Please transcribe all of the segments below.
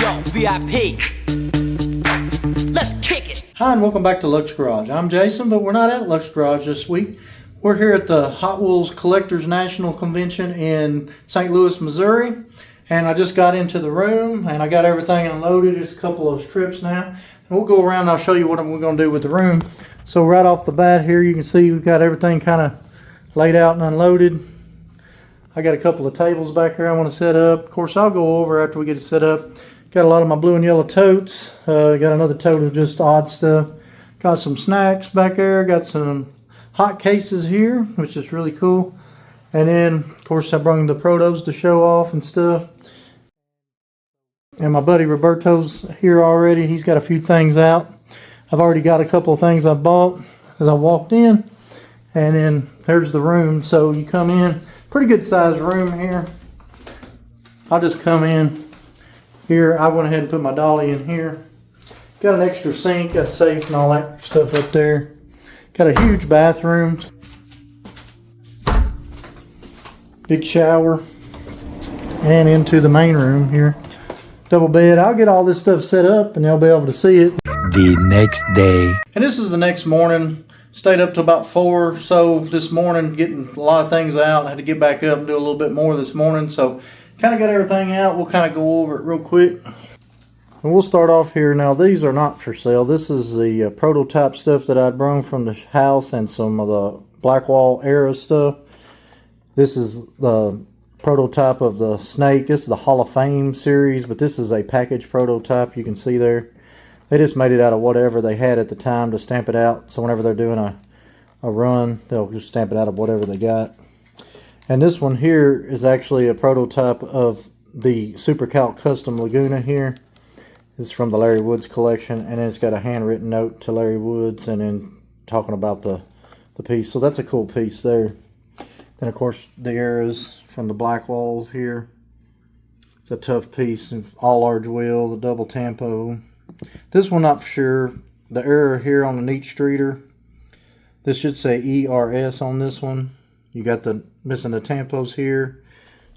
Yo, VIP. Let's kick it. Hi, and welcome back to Luxe Garage. I'm Jason, but we're not at Luxe Garage this week. We're here at the Hot Wheels Collectors National Convention in St. Louis, Missouri. And I just got into the room and I got everything unloaded. It's a couple of strips now. And we'll go around and I'll show you what we're going to do with the room. So right off the bat here, you can see we've got everything kind of laid out and unloaded. I got a couple of tables back here I want to set up. Of course, I'll go over after we get it set up. Got a lot of my blue and yellow totes. Got another tote of just odd stuff. Got some snacks back there. Got some hot cases here, which is really cool. And then, of course, I brought the protos to show off and stuff. And my buddy Roberto's here already. He's got a few things out. I've already got a couple of things I bought as I walked in. And then there's the room. So you come in, pretty good sized room here. I'll just come in here. I went ahead and put my dolly in here. Got an extra sink, got a safe and all that stuff up there. Got a huge bathroom. Big shower. And into the main room here. Double bed. I'll get all this stuff set up and they'll be able to see it the next day. And this is the next morning. Stayed up to about 4 or so this morning, getting a lot of things out. I had to get back up and do a little bit more this morning. So kind of got everything out. We'll kind of go over it real quick. And we'll start off here. Now these are not for sale. This is the prototype stuff that I brought from the house and some of the Blackwall era stuff. This is the prototype of the snake. This is the Hall of Fame series, but this is a package prototype. You can see there. They just made it out of whatever they had at the time to stamp it out. So whenever they're doing a run, they'll just stamp it out of whatever they got. And this one here is actually a prototype of the Super Calc Custom Laguna here. It's from the Larry Woods collection, and then it's got a handwritten note to Larry Woods and then talking about the piece. So that's a cool piece there. Then of course the arrows from the Blackwalls here. It's a tough piece, all large wheel, the double tampo. This one not for sure. The error here on the neat streeter. This should say ERS on this one. You got the missing the tampos here.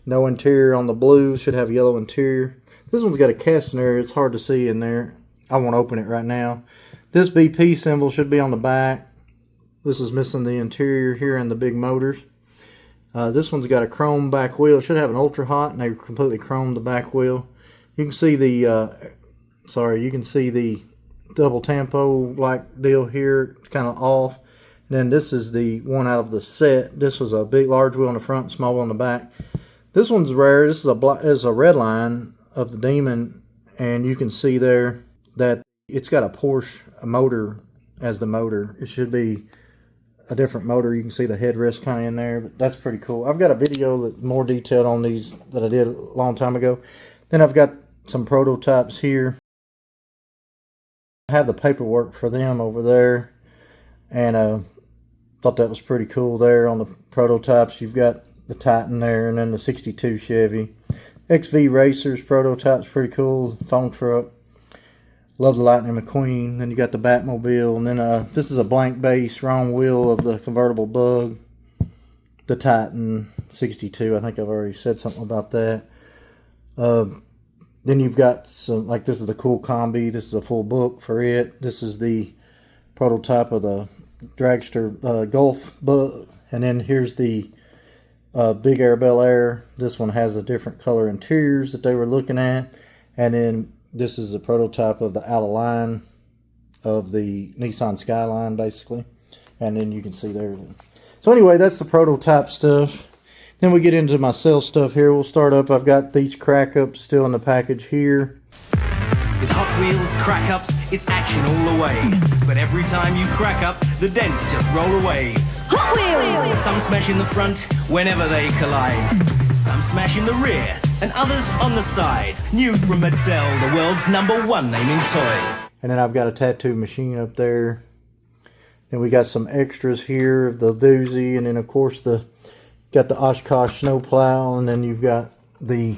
No interior on the blue. Should have yellow interior. This one's got a cast in there. It's hard to see in there. I won't open it right now. This BP symbol should be on the back. This is missing the interior here and the big motors. This one's got a chrome back wheel. It should have an ultra hot, and they completely chromed the back wheel. You can see the you can see the double tampo like deal here. It's kind of off. And then this is the one out of the set. This was a big large wheel in the front, small wheel in the back. This one's rare. This is a Redline of the Demon, and you can see there that it's got a Porsche motor as the motor. It should be a different motor. You can see the headrest kind of in there, but that's pretty cool. I've got a video that more detailed on these that I did a long time ago. Then I've got some prototypes here. I have the paperwork for them over there, and thought that was pretty cool there on the prototypes. You've got the Titan there, and then the 62 Chevy. XV Racers prototype's pretty cool. Phone truck. Love the Lightning McQueen. Then you got the Batmobile, and then this is a blank base, wrong wheel of the convertible Bug. The Titan 62. I think I've already said something about that. Then you've got some, like this is the cool combi. This is a full book for it. This is the prototype of the Dragster Gulf Bug. And then here's the Big Air Bel Air. This one has a different color interiors that they were looking at. And then this is a prototype of the out of line of the Nissan Skyline, basically. And then you can see there. So anyway, that's the prototype stuff. Then we get into my sales stuff here. We'll start up. I've got these crack ups still in the package here. With Hot Wheels crack ups, it's action all the way. But every time you crack up, the dents just roll away. Hot Wheels! Some smash in the front whenever they collide. Some smash in the rear, and others on the side. New from Mattel, the world's #1 naming toys. And then I've got a tattoo machine up there. And we got some extras here, the doozy, and then of course got the Oshkosh snowplow, and then you've got the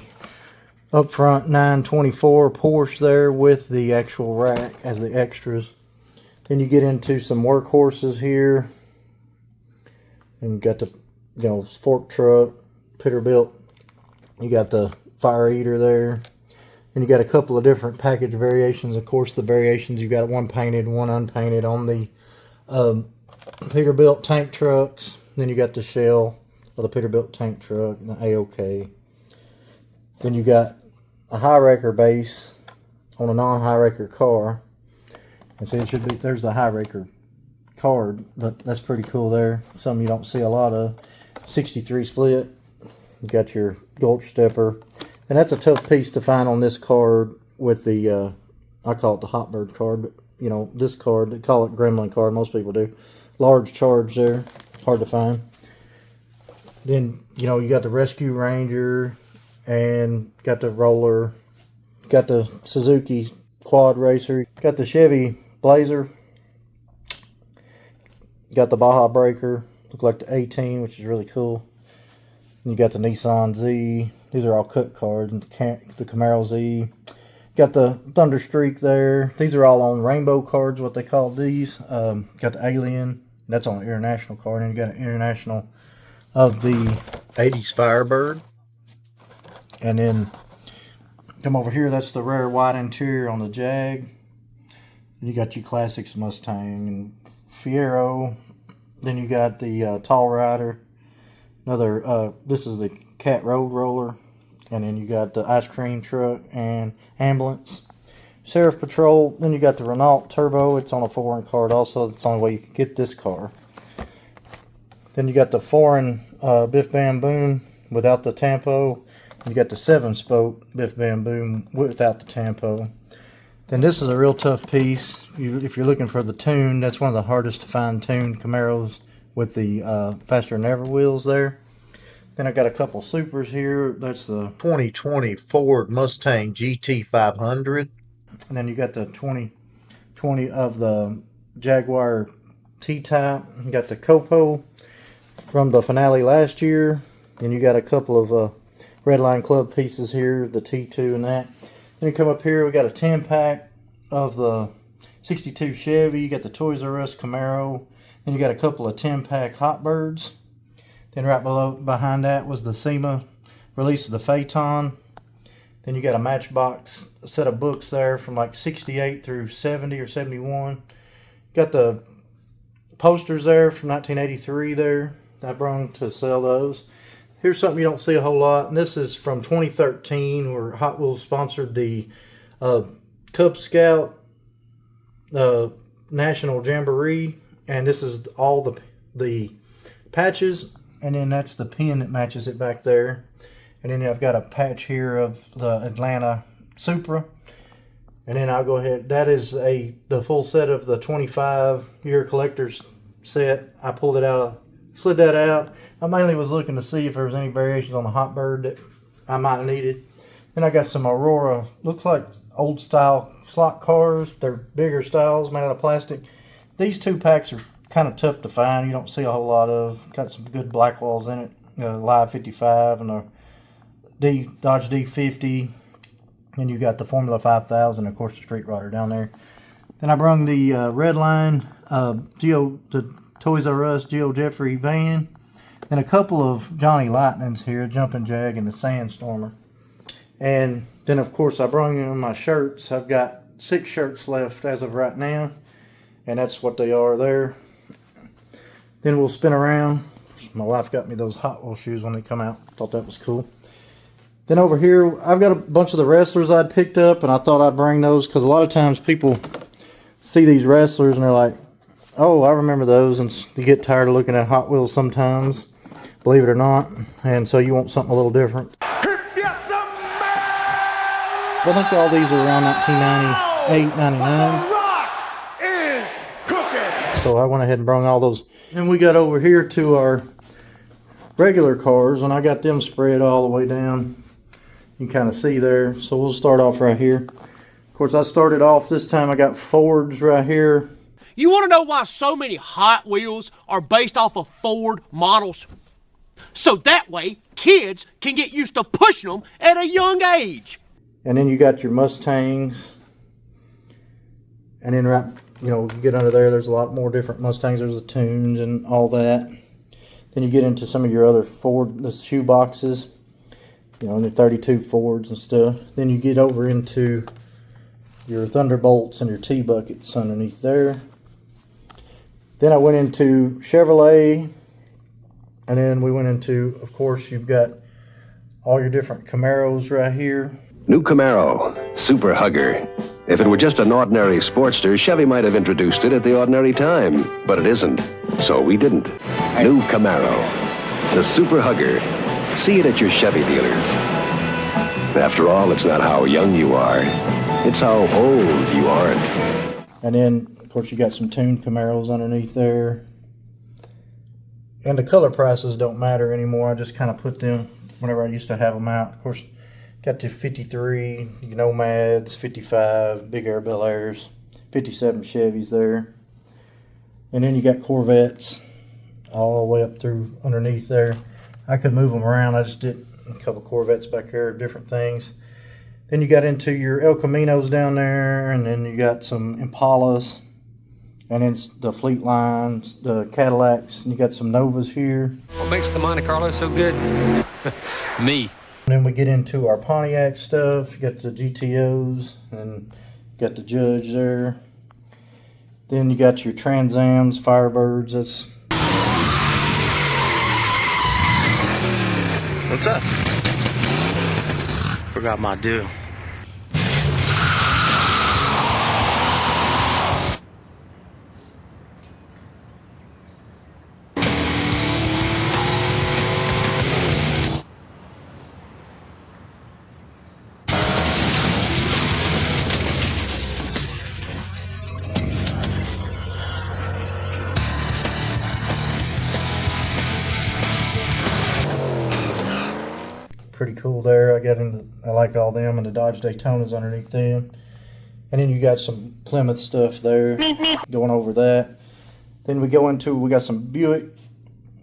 up front 924 Porsche there with the actual rack as the extras. Then you get into some workhorses here, and you got the fork truck, Peterbilt. You got the fire eater there. And you got a couple of different package variations. Of course, the variations, you got one painted, one unpainted on the Peterbilt tank trucks. Then you got the shell of the Peterbilt tank truck and the AOK. Then you got a high wrecker base on a non-high wrecker car. And see, it should be, there's the high wrecker card, but that's pretty cool there. Something you don't see a lot of. 63 split. You got your gulch stepper. And that's a tough piece to find on this card with the, I call it the Hot Bird card, but you know, this card, they call it Gremlin card, most people do. Large charge there, hard to find. Then, you know, you got the Rescue Ranger and got the Roller, got the Suzuki Quad Racer, got the Chevy Blazer, got the Baja Breaker, look like the 18, which is really cool. And you got the Nissan Z. These are all cut cards. And the Camaro Z. Got the Thunder Streak there. These are all on rainbow cards, what they call these. Got the Alien. That's on an international card. And you got an international of the 80s Firebird. And then come over here. That's the rare white interior on the Jag. And you got your classics Mustang and Fiero. Then you got the Tall Rider. Another, this is the Cat Road Roller. And then you got the ice cream truck and ambulance. Sheriff Patrol. Then you got the Renault Turbo. It's on a foreign card also. That's the only way you can get this car. Then you got the foreign Biff Bam Boom without the Tampo. You got the 7-spoke Biff Bam Boom without the Tampo. Then this is a real tough piece. If you're looking for the tune, that's one of the hardest to find tuned Camaros with the Faster Than Ever wheels there. Then I got a couple supers here. That's the 2020 Ford Mustang GT500. And then you got the 2020 of the Jaguar T-Type. You got the Copo from the finale last year. And you got a couple of Redline Club pieces here, the T2 and that. Then you come up here, we got a 10-pack of the 62 Chevy. You got the Toys R Us Camaro. Then you got a couple of 10-pack Hot Birds. Then right behind that was the SEMA release of the Phaeton. Then you got a Matchbox set of books there from like 68 through 70 or 71. Got the posters there from 1983 there. I brought to sell those. Here's something you don't see a whole lot. And this is from 2013 where Hot Wheels sponsored the Cub Scout National Jamboree. And this is all the patches. And then that's the pin that matches it back there. And then I've got a patch here of the Atlanta Supra. And then I'll go ahead. That is the full set of the 25-year collector's set. I pulled it out, slid that out. I mainly was looking to see if there was any variations on the Hot Bird that I might have needed. Then I got some Aurora, looks like old style slot cars. They're bigger styles made out of plastic. These two packs are kind of tough to find. You don't see a whole lot of. Got some good black walls in it. Live 55 and a Dodge D50. And you got the Formula 5000, of course, the Street Rider down there. Then I brung the Redline the Toys R Us Geo Jeffrey van. Then a couple of Johnny Lightnings here, Jumpin' Jag and the Sandstormer. And then, of course, I brung in my shirts. I've got 6 shirts left as of right now. And that's what they are there. Then we'll spin around. My wife got me those Hot Wheels shoes when they come out. Thought that was cool. Then over here, I've got a bunch of the wrestlers I'd picked up, and I thought I'd bring those because a lot of times people see these wrestlers and they're like, oh, I remember those, and you get tired of looking at Hot Wheels sometimes, believe it or not, and so you want something a little different. But I think all these are around 1998, 99. So I went ahead and brought all those. And we got over here to our regular cars, and I got them spread all the way down. You can kind of see there. So we'll start off right here. Of course, I started off this time. I got Fords right here. You want to know why so many Hot Wheels are based off of Ford models? So that way, kids can get used to pushing them at a young age. And then you got your Mustangs. And then right, you know, you get under there, there's a lot more different Mustangs. There's the tunes and all that. Then you get into some of your other Ford, the shoe boxes. you know, the 32 Fords and stuff. Then you get over into your Thunderbolts and your T-buckets underneath there. Then I went into Chevrolet, and then we went into, of course, you've got all your different Camaros right here. New Camaro, Super Hugger. If it were just an ordinary Sportster, Chevy might have introduced it at the ordinary time, but it isn't, so we didn't. New Camaro, the Super Hugger. See it at your Chevy dealers. After all, it's not how young you are, it's how old you aren't. And then, of course, you got some tuned Camaros underneath there. And the color prices don't matter anymore. I just kind of put them whenever I used to have them out. Of course, got the 53 Nomads, 55 Big Air Bel Airs, 57 Chevys there. And then you got Corvettes all the way up through underneath there. I could move them around. I just did a couple Corvettes back there, different things. Then you got into your El Caminos down there, and then you got some Impalas, and then the Fleet Lines, the Cadillacs, and you got some Novas here. What makes the Monte Carlo so good? Me. And then we get into our Pontiac stuff. You got the GTOs, and you got the Judge there. Then you got your Trans Ams, Firebirds. That's What's up? Forgot my due. pretty cool there. I like all them, and the Dodge Daytonas underneath them. And then you got some Plymouth stuff there, going over that. Then we got some Buick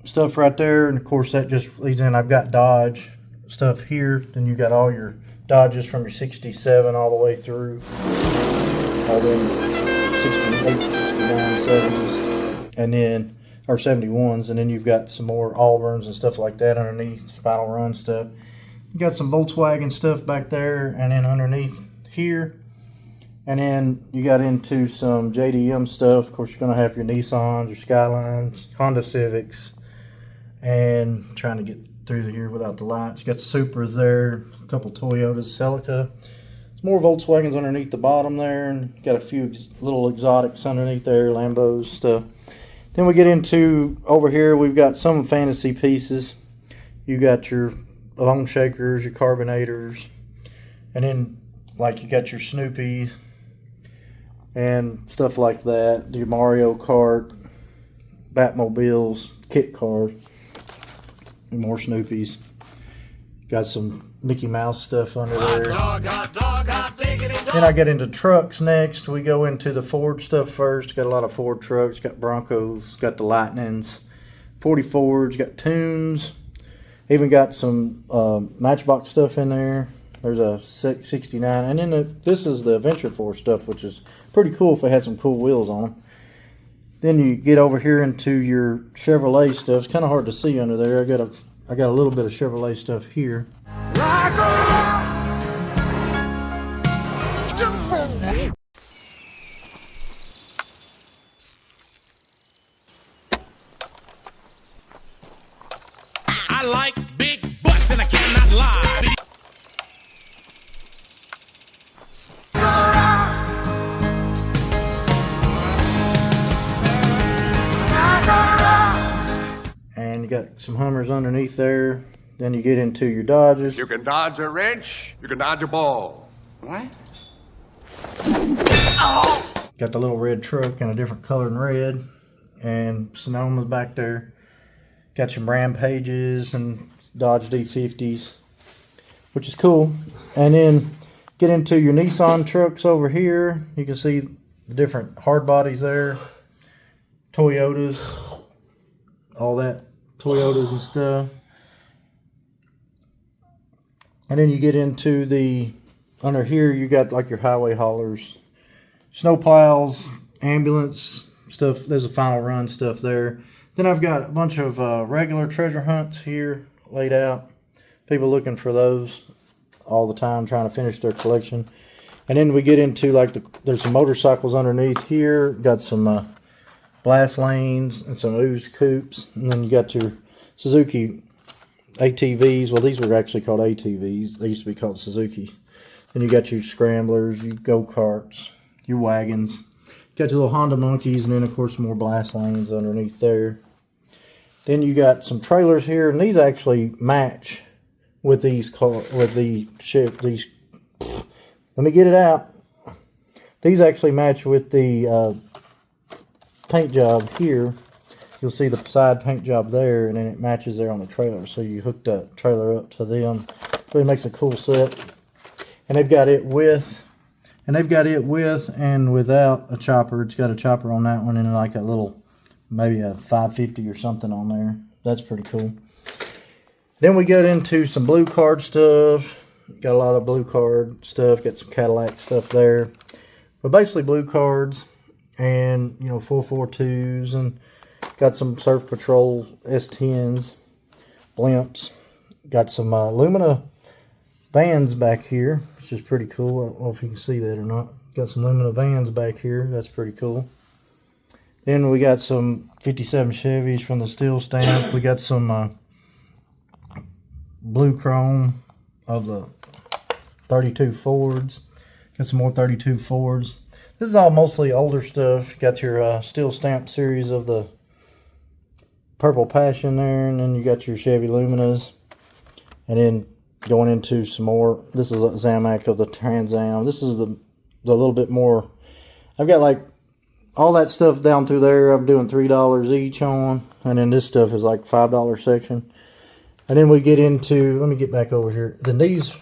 stuff right there, and of course that just leads in. I've got Dodge stuff here. Then you got all your Dodges from your 67 all the way through. All them 68, 69, 70s, and then, or 71s, and then you've got some more Auburns and stuff like that underneath, Final Run stuff. You got some Volkswagen stuff back there, and then underneath here. And then you got into some JDM stuff. Of course, you're going to have your Nissans, your Skylines, Honda Civics, and trying to get through here without the lights. You got the Supras there, a couple Toyotas, Celica. Some more Volkswagens underneath the bottom there, and got a few little exotics underneath there, Lambos, stuff. Then we get into over here, we've got some fantasy pieces. You got your bone shakers, your carbonators, and then like you got your Snoopies and stuff like that. Your Mario Kart, Batmobiles, kit cars, and more Snoopies. Got some Mickey Mouse stuff under there. Then I get into trucks next. We go into the Ford stuff first. Got a lot of Ford trucks. Got Broncos. Got the Lightnings. 40 Fords. Got Tunes. Even got some Matchbox stuff in there. There's a 69. And then this is the Adventure Force stuff, which is pretty cool if they had some cool wheels on them. Then you get over here into your Chevrolet stuff. It's kind of hard to see under there. I got a little bit of Chevrolet stuff here. I like big butts and I cannot lie. And you got some Hummers underneath there. Then you get into your Dodges. You can dodge a wrench, you can dodge a ball. What? Got the little red truck in a different color than red. And Sonoma's back there. Got some Rampages and Dodge D50s, which is cool. And then get into your Nissan trucks over here. You can see the different hard bodies there. Toyotas, all that Toyotas and stuff. And then you get into under here you got like your highway haulers, snow plows, ambulance stuff. There's a Final Run stuff there. Then I've got a bunch of regular treasure hunts here laid out. People looking for those all the time, trying to finish their collection. And then we get into like there's some motorcycles underneath here. Got some blast lanes and some ooze coupes. And then you got your Suzuki ATVs. Well, these were actually called ATVs. They used to be called Suzuki. Then you got your scramblers, your go-karts, your wagons. Got your little Honda monkeys, and then of course more blast lanes underneath there. Then you got some trailers here, and these actually match with these these. Let me get it out. These actually match with the paint job here. You'll see the side paint job there, and then it matches there on the trailer. So you hook that trailer up to them. Really makes a cool set. And they've got it with, and without a chopper. It's got a chopper on that one, and like a little, maybe a 550 or something on there. That's pretty cool. Then we get into some blue card stuff. Got a lot of blue card stuff. Got some Cadillac stuff there. But basically blue cards and, 442s, and got some Surf Patrol S10s, blimps. Got some Lumina vans back here, which is pretty cool. I don't know if you can see that or not. Got some Lumina vans back here. That's pretty cool. Then we got some 57 Chevys from the steel stamp. We got some blue chrome of the 32 Fords. Got some more 32 Fords. This is all mostly older stuff. You got your steel stamp series of the Purple Passion there, and then you got your Chevy Luminas. And then going into some more, this is a Zamac of the Trans Am. This is the little bit more. I've got like all that stuff down through there. I'm doing $3 each on, and then this stuff is like $5 section. And then we get into, let me get back over here. Then these,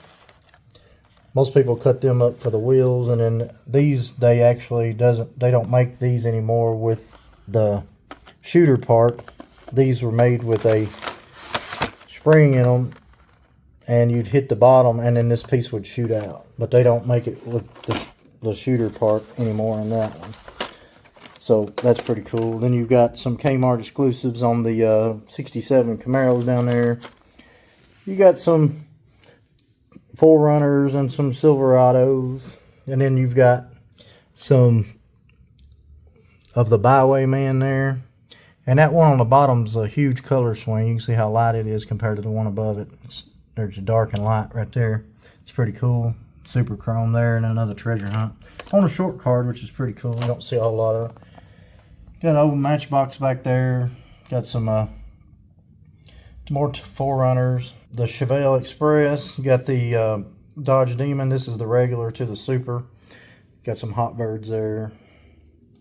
most people cut them up for the wheels, and then these they actually they don't make these anymore with the shooter part. These were made with a spring in them, and you'd hit the bottom, and then this piece would shoot out. But they don't make it with the shooter part anymore in that one. So that's pretty cool. Then you've got some Kmart exclusives on the 67 Camaros down there. You got some 4Runners and some Silverados. And then you've got some of the Bywayman there. And that one on the bottom's a huge color swing. You can see how light it is compared to the one above it. There's a dark and light right there. It's pretty cool. Super chrome there, and another treasure hunt. On a short card, which is pretty cool. You don't see a whole lot of. Got an old Matchbox back there. Got some more 4Runners. The Chevelle Express. You got the Dodge Demon. This is the regular to the Super. Got some Hot Birds there.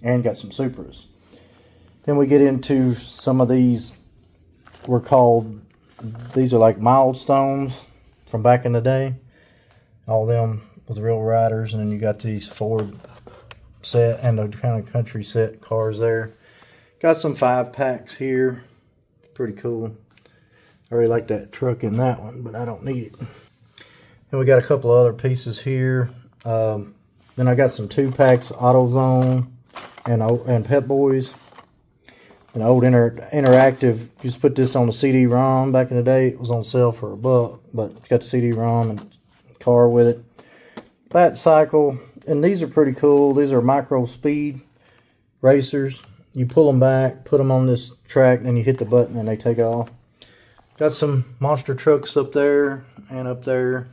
And got some Supras. Then we get into some of these. These are like milestones from back in the day. All of them with real riders. And then you got these Ford set and the kind of country set cars there. Got some 5-packs here. Pretty cool. I really like that truck in that one, but I don't need it. And we got a couple of other pieces here. Then I got some 2-packs, AutoZone and Pep Boys. An old interactive. Just put this on the CD-ROM back in the day. It was on sale for $1, but it's got the CD-ROM and car with it. Fat Cycle, and these are pretty cool. These are micro speed racers. You pull them back, put them on this track, and you hit the button and they take off. Got some monster trucks up there and up there.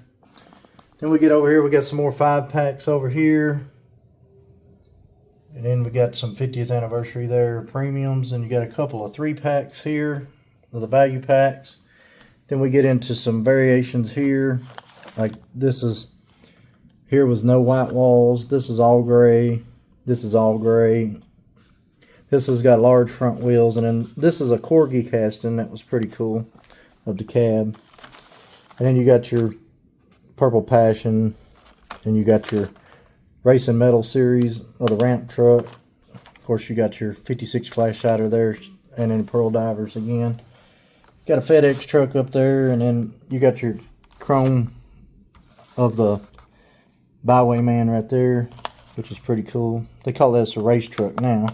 Then we get over here, we got some more 5-packs over here. And then we got some 50th anniversary there, premiums, and you got a couple of 3-packs here, of the value packs. Then we get into some variations here. Like here was no white walls. This is all gray. This is all gray. This has got large front wheels, and then this is a Corgi casting that was pretty cool of the cab. And then you got your Purple Passion, and you got your Racing Metal series of the ramp truck. Of course, you got your 56 flash hider there, and then Pearl Divers again. Got a FedEx truck up there, and then you got your chrome of the Bywayman right there, which is pretty cool. They call this a race truck now.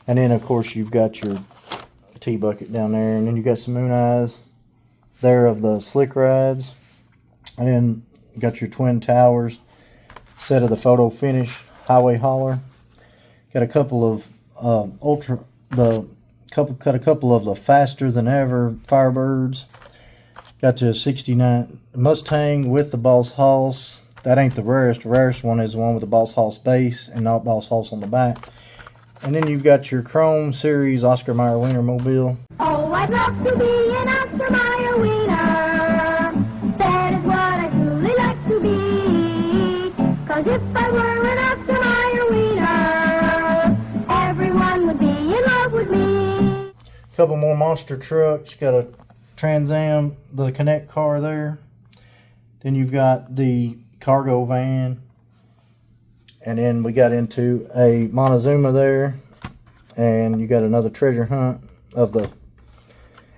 And then, of course, you've got your T-bucket down there, and then you got some Moon Eyes there of the slick rides. And then you got your twin towers, set of the photo finish highway hauler. Got a couple of cut a couple of the faster than ever Firebirds. Got the 69 Mustang with the Boss Hoss. That ain't the rarest. The rarest one is the one with the Boss Hoss base and not Boss Hoss on the back. And then you've got your Chrome Series Oscar Mayer Wiener mobile. Oh, I'd love to be an Oscar Mayer Wiener. That is what I truly like to be. 'Cause if I were an Oscar Mayer Wiener, everyone would be in love with me. Couple more monster trucks. Got a Trans Am, the Connect car there. Then you've got the cargo van. And then we got into a Montezuma there. And you got another treasure hunt of the...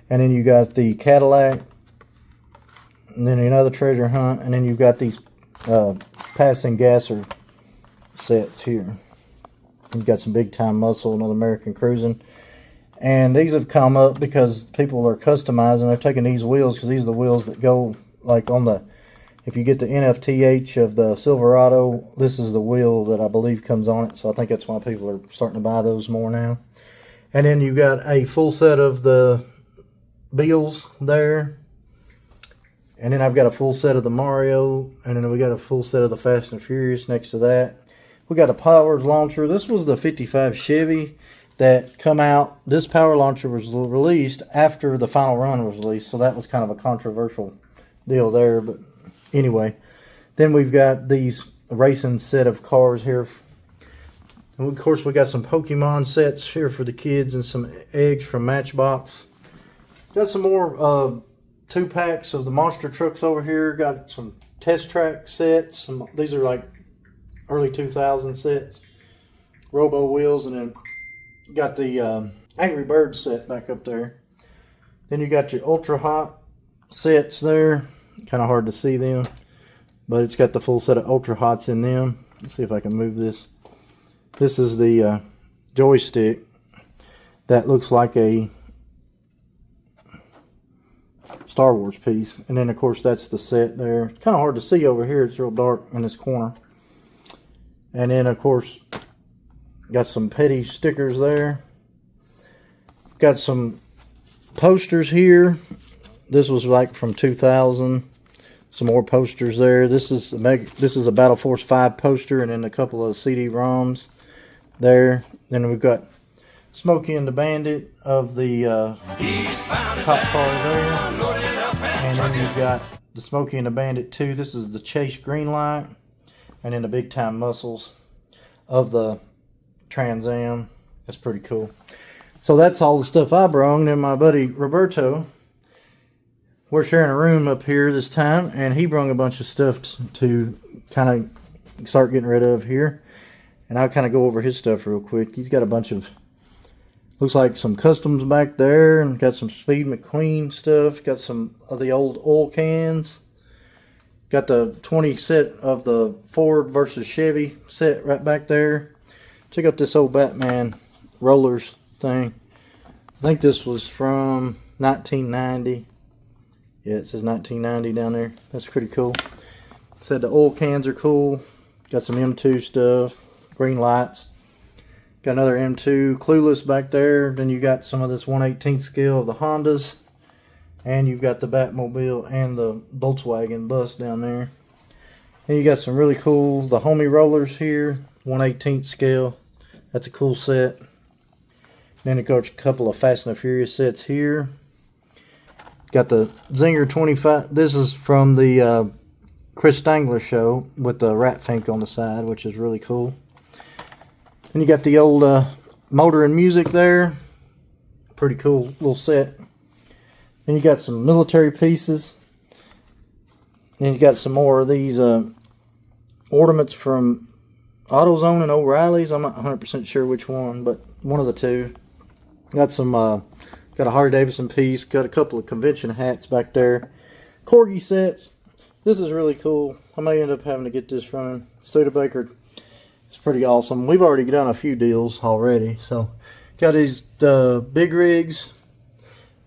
And then you got the Cadillac. And then another treasure hunt. And then you've got these passing gasser sets here. You've got some big time muscle, another American cruising. And these have come up because people are customizing. They're taking these wheels because these are the wheels that go like on the... If you get the NFTH of the Silverado, this is the wheel that I believe comes on it. So I think that's why people are starting to buy those more now. And then you've got a full set of the Beals there. And then I've got a full set of the Mario. And then we got a full set of the Fast and Furious next to that. We got a power launcher. This was the 55 Chevy that come out. This power launcher was released after the final run was released. So that was kind of a controversial deal there. But anyway, then we've got these racing set of cars here. And of course, we got some Pokemon sets here for the kids and some eggs from Matchbox. Got some more 2-packs of the monster trucks over here. Got some test track sets. These are like early 2000 sets. Robo wheels, and then got the Angry Birds set back up there. Then you got your Ultra Hot sets there. Kind of hard to see them, but it's got the full set of Ultra Hots in them. Let's see if I can move this. This is the joystick that looks like a Star Wars piece. And then of course that's the set there. It's kind of hard to see over here. It's real dark in this corner. And then of course got some petty stickers there. Got some posters here. This was like from 2000. Some more posters there. This is a Battle Force 5 poster, and then a couple of CD-ROMs there. Then we've got Smokey and the Bandit of the cop car there. And then you've got the Smokey and the Bandit 2. This is the Chase Greenlight. And then the Big Time Muscles of the Trans Am. That's pretty cool. So that's all the stuff I brung. Then my buddy Roberto, we're sharing a room up here this time, and he brung a bunch of stuff to kind of start getting rid of here. And I'll kind of go over his stuff real quick. He's got a bunch of, looks like some customs back there, and got some Speed McQueen stuff. Got some of the old oil cans. Got the 20 set of the Ford versus Chevy set right back there. Check out this old Batman rollers thing. I think this was from 1990. Yeah, it says 1990 down there. That's pretty cool. Said the oil cans are cool. Got some M2 stuff. Green lights. Got another M2 Clueless back there. Then you got some of this 1/18 scale of the Hondas. And you've got the Batmobile and the Volkswagen bus down there. And you got some really cool, the Homie rollers here. 1/18 scale. That's a cool set. Then it got a couple of Fast and the Furious sets here. Got the Zinger 25. This is from the Chris Stangler show with the rat fink on the side, which is really cool. And you got the old motor and music there. Pretty cool little set. Then you got some military pieces. And you got some more of these ornaments from AutoZone and O'Reilly's. I'm not 100% sure which one, but one of the two. Got some, got a Harley Davidson piece. Got a couple of convention hats back there. Corgi sets. This is really cool. I may end up having to get this from Studebaker. It's pretty awesome. We've already done a few deals already. So, got these big rigs.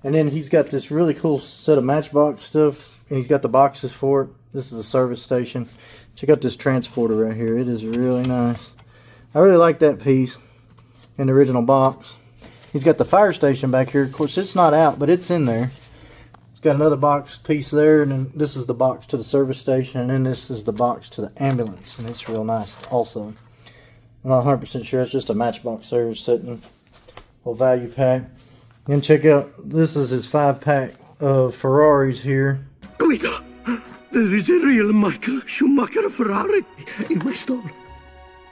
And then he's got this really cool set of Matchbox stuff, and he's got the boxes for it. This is a service station. Check out this transporter right here. It is really nice. I really like that piece in the original box. He's got the fire station back here. Of course, it's not out, but it's in there. It's got another box piece there, and then this is the box to the service station, and then this is the box to the ambulance, and it's real nice also. I'm not 100% sure. It's just a Matchbox there sitting. Little value pack. Then check out, this is his 5-pack of Ferraris here. Guido, there is a real Michael Schumacher Ferrari in my store.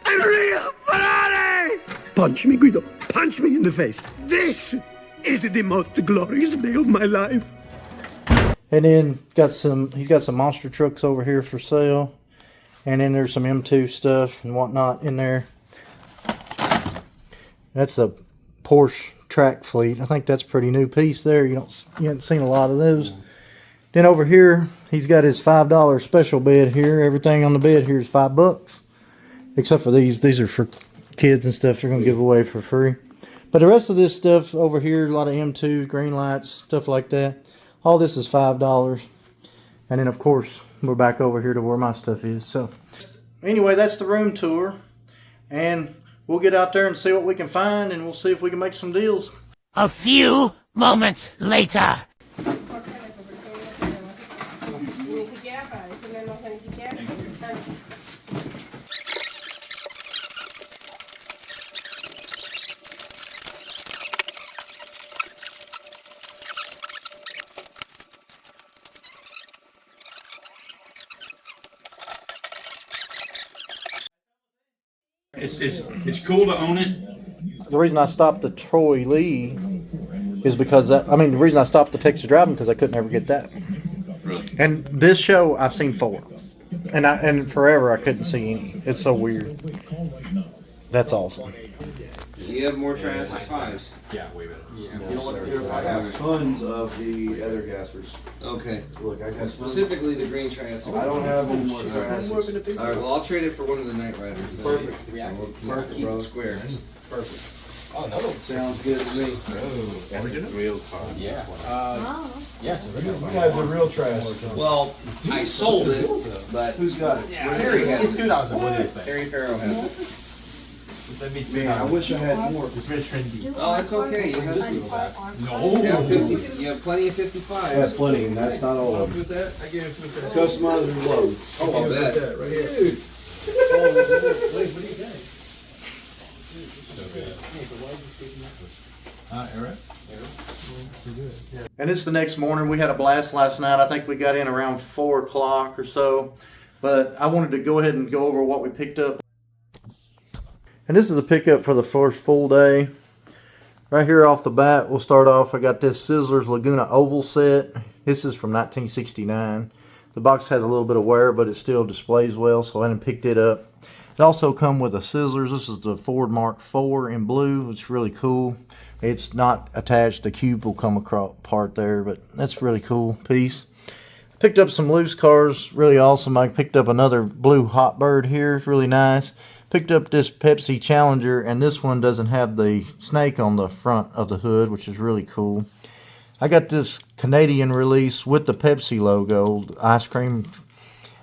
A real Ferrari! Punch me, Guido. Punch me in the face. This is the most glorious day of my life. And then he's got some monster trucks over here for sale. And then there's some M2 stuff and whatnot in there. That's a Porsche track fleet. I think that's a pretty new piece there. You haven't seen a lot of those. Then over here, he's got his $5 special bed here. Everything on the bed here is $5. Except for these. These are for kids and stuff. They're going to give away for free. But the rest of this stuff over here, a lot of M2, green lights, stuff like that. All this is $5. And then, of course, we're back over here to where my stuff is. So, anyway, that's the room tour. And we'll get out there and see what we can find, and we'll see if we can make some deals. A few moments later. It's cool to own it. The reason I stopped the Troy Lee is because the reason I stopped the Texas Driving because I couldn't ever get that. Really? And this show I've seen 4, and forever I couldn't see any. It's so weird. That's awesome. You have more Triassic 5s? Yeah, way better. Yeah. I have tons of the other gassers. Okay. Look, I got specifically the green Triassic. I don't have any more Triassics. Alright, well I'll trade it for one of the Night Riders. Perfect. Perfect, bro. Square. Perfect. Oh, no. Sounds good to me. Oh, that's a real car. Yeah. Yes, we have the real Triassic. Well, I sold it, but who's got it? Yeah, Terry has it. It's $2,000. What do you expect? Terry Farrow has it. Man, I wish I had more. It's very trendy. Oh, it's okay. You have No. You have 50. You have plenty of 55s. I have plenty, and that's not all of them. Who's that? I gave it to that. Customizers load. Oh, I bet. That right here. Dude. What do you think? Eric? And it's the next morning. We had a blast last night. I think we got in around 4 o'clock or so. But I wanted to go ahead and go over what we picked up. And this is a pickup for the first full day. Right here off the bat, we'll start off. I got this Sizzler's Laguna Oval set. This is from 1969. The box has a little bit of wear, but it still displays well, so I went and picked it up. It also comes with a Sizzler's. This is the Ford Mark IV in blue. It's really cool. It's not attached. The cube will come apart there, but that's a really cool piece. Picked up some loose cars, really awesome. I picked up another blue Hot Bird here, really nice. Picked up this Pepsi Challenger, and this one doesn't have the snake on the front of the hood, which is really cool. I got this Canadian release with the Pepsi logo, ice cream.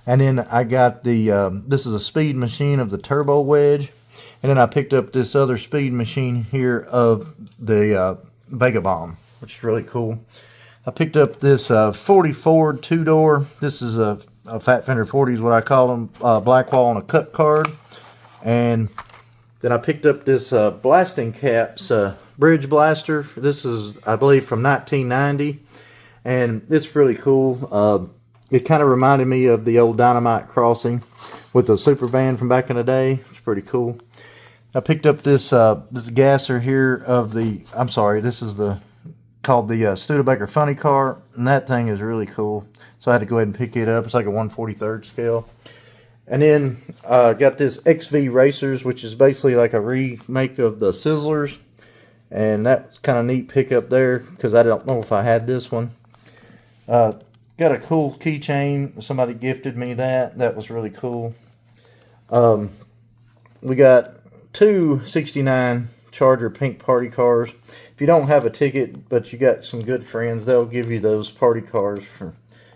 And then I got the, this is a speed machine of the Turbo Wedge. And then I picked up this other speed machine here of the Vega Bomb, which is really cool. I picked up this 40 Ford 2-door. This is a Fat Fender 40 is what I call them, Blackwall on a cut card. And then I picked up this Blasting Caps Bridge Blaster. This is, I believe, from 1990. And it's really cool. It kind of reminded me of the old Dynamite Crossing with the Super Van from back in the day. It's pretty cool. I picked up this this gasser here of the, I'm sorry, this is the called the Studebaker Funny Car, and that thing is really cool. So I had to go ahead and pick it up. It's like a 1/43 scale. And then got this XV Racers, which is basically like a remake of the Sizzlers. And that's kind of neat pickup there, because I don't know if I had this one. Got a cool keychain. Somebody gifted me that. That was really cool. We got two 69 Charger pink party cars. if you don't have a ticket, but you got some good friends, they'll give you those party cars for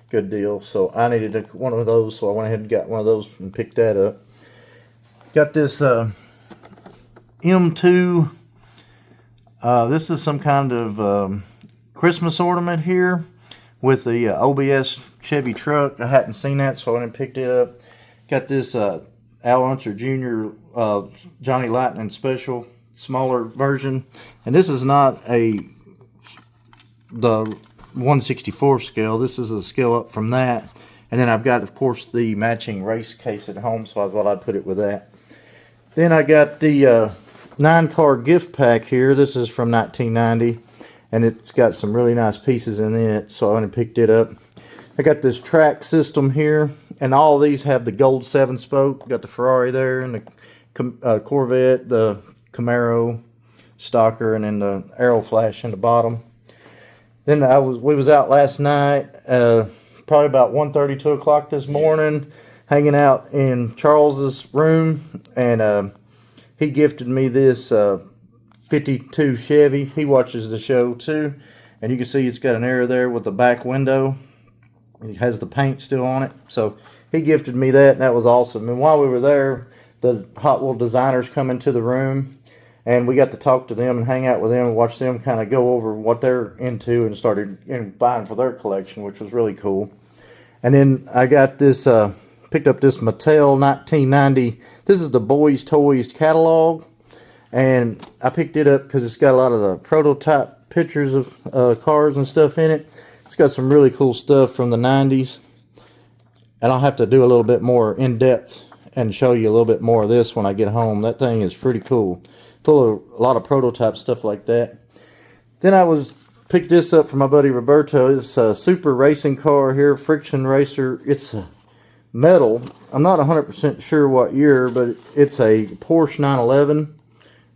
good deal. So I needed one of those, so I went ahead and got one of those and picked that up. Got this M2. This is some kind of Christmas ornament here with the OBS Chevy truck. I hadn't seen that, so I went and picked it up. Got this Al Unser Jr. Johnny Lightning Special, smaller version. And this is not the 1/64 scale. This is a scale up from that. And then I've got, of course, the matching race case at home, so I thought I'd put it with that. Then I got the 9-car gift pack here. This is from 1990, and it's got some really nice pieces in it, so I went and picked it up. I got this track system here, and all these have the gold 7-spoke. Got the Ferrari there, and the Corvette, the Camaro, Stalker, and then the Aero Flash in the bottom. Then we was out last night, probably about 1:30, 2 o'clock this morning, hanging out in Charles's room, and he gifted me this 52 Chevy. He watches the show too, and you can see it's got an arrow there with the back window. It has the paint still on it, so he gifted me that, and that was awesome. And while we were there, the Hot Wheel designers come into the room, and we got to talk to them and hang out with them and watch them kind of go over what they're into and started buying for their collection, which was really cool. And then I got this, picked up this Mattel 1990. This is the Boys Toys catalog, and I picked it up because it's got a lot of the prototype pictures of cars and stuff in it. It's got some really cool stuff from the 90s, and I'll have to do a little bit more in-depth and show you a little bit more of this when I get home. That thing is pretty cool, full of a lot of prototype stuff like that. Then I picked this up from my buddy Roberto. It's a super racing car here, Friction Racer. It's a metal. I'm not 100% sure what year, but it's a Porsche 911,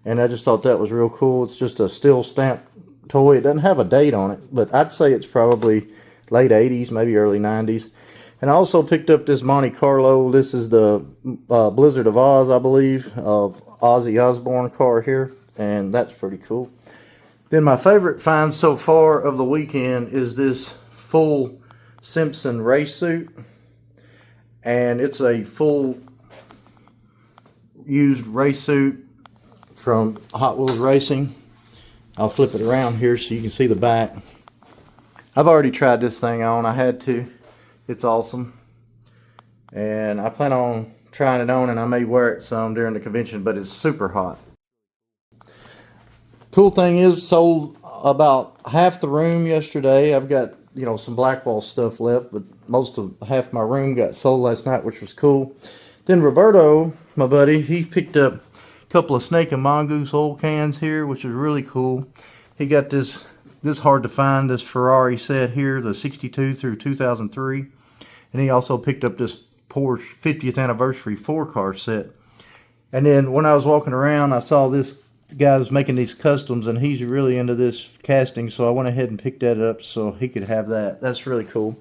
and I just thought that was real cool. It's just a steel stamp toy. It doesn't have a date on it, but I'd say it's probably late 80s, maybe early 90s. And I also picked up this Monte Carlo. This is the Blizzard of Oz, I believe, of Ozzy Osbourne car here, and that's pretty cool. Then my favorite find so far of the weekend is this full Simpson race suit, and it's a full used race suit from Hot Wheels Racing. I'll flip it around here so you can see the back. I've already tried this thing on. I had to. It's awesome. And I plan on trying it on, and I may wear it some during the convention, but it's super hot. Cool thing is, sold about half the room yesterday. I've got, some Blackwall stuff left, but half my room got sold last night, which was cool. Then Roberto, my buddy, he picked up couple of Snake and Mongoose oil cans here, which is really cool. He got this hard to find, this Ferrari set here, the 62 through 2003, and he also picked up this Porsche 50th anniversary 4-car set. And then when I was walking around, I saw this guy was making these customs, and he's really into this casting, so I went ahead and picked that up so he could have that. That's really cool.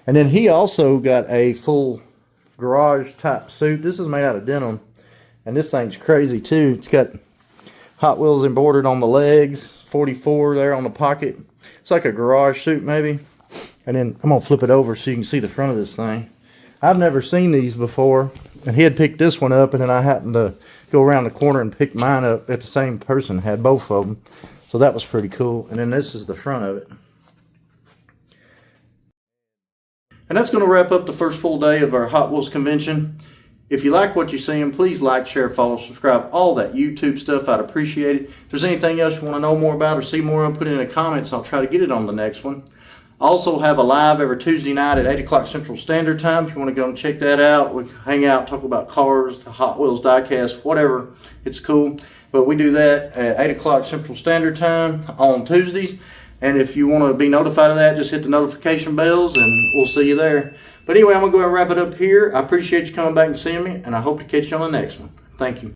And then he also got a full garage type suit. This is made out of denim. And this thing's crazy too. It's got Hot Wheels embroidered on the legs, 44 there on the pocket. It's like a garage suit maybe. And then I'm going to flip it over so you can see the front of this thing. I've never seen these before. And he had picked this one up, and then I happened to go around the corner and pick mine up at the same person. Had both of them. So that was pretty cool. And then this is the front of it. And that's going to wrap up the first full day of our Hot Wheels convention. If you like what you're seeing, please like, share, follow, subscribe, all that YouTube stuff. I'd appreciate it. If there's anything else you want to know more about or see more of, put it in the comments. I'll try to get it on the next one. I also have a live every Tuesday night at 8 o'clock Central Standard Time. If you want to go and check that out, we hang out, talk about cars, Hot Wheels diecast, whatever. It's cool. But we do that at 8 o'clock Central Standard Time on Tuesdays. And if you want to be notified of that, just hit the notification bells, and we'll see you there. But anyway, I'm going to go ahead and wrap it up here. I appreciate you coming back and seeing me, and I hope to catch you on the next one. Thank you.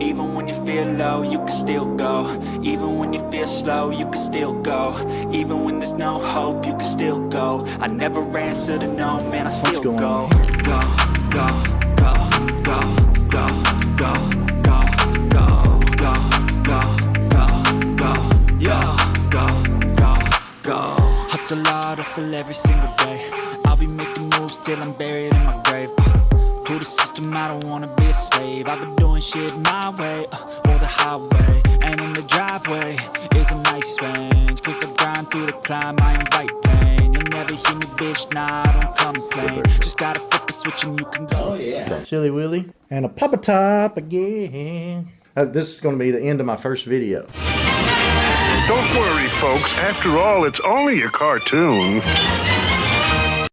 Even when you feel low, you can still go. Even when you feel slow, you can still go. Even when there's no hope, you can still go. I never answer to no, man, I still go. Go, go, go, go. go, go, go, go, go, go, go, yo, go, go, go. Hustle hard, hustle every single day. I'll be making moves till I'm buried in my grave. To the system, I don't wanna be a slave. I've been doing shit my way, or the highway. And in the driveway is a nice range. Cause I grind through the climb, I invite pain. You'll never hear me, bitch, nah, I don't complain. Just gotta flip the switch and you can go. Oh yeah. Silly Willy. And a Papa Top again. This is going to be the end of my first video. Don't worry, folks. After all, it's only a cartoon.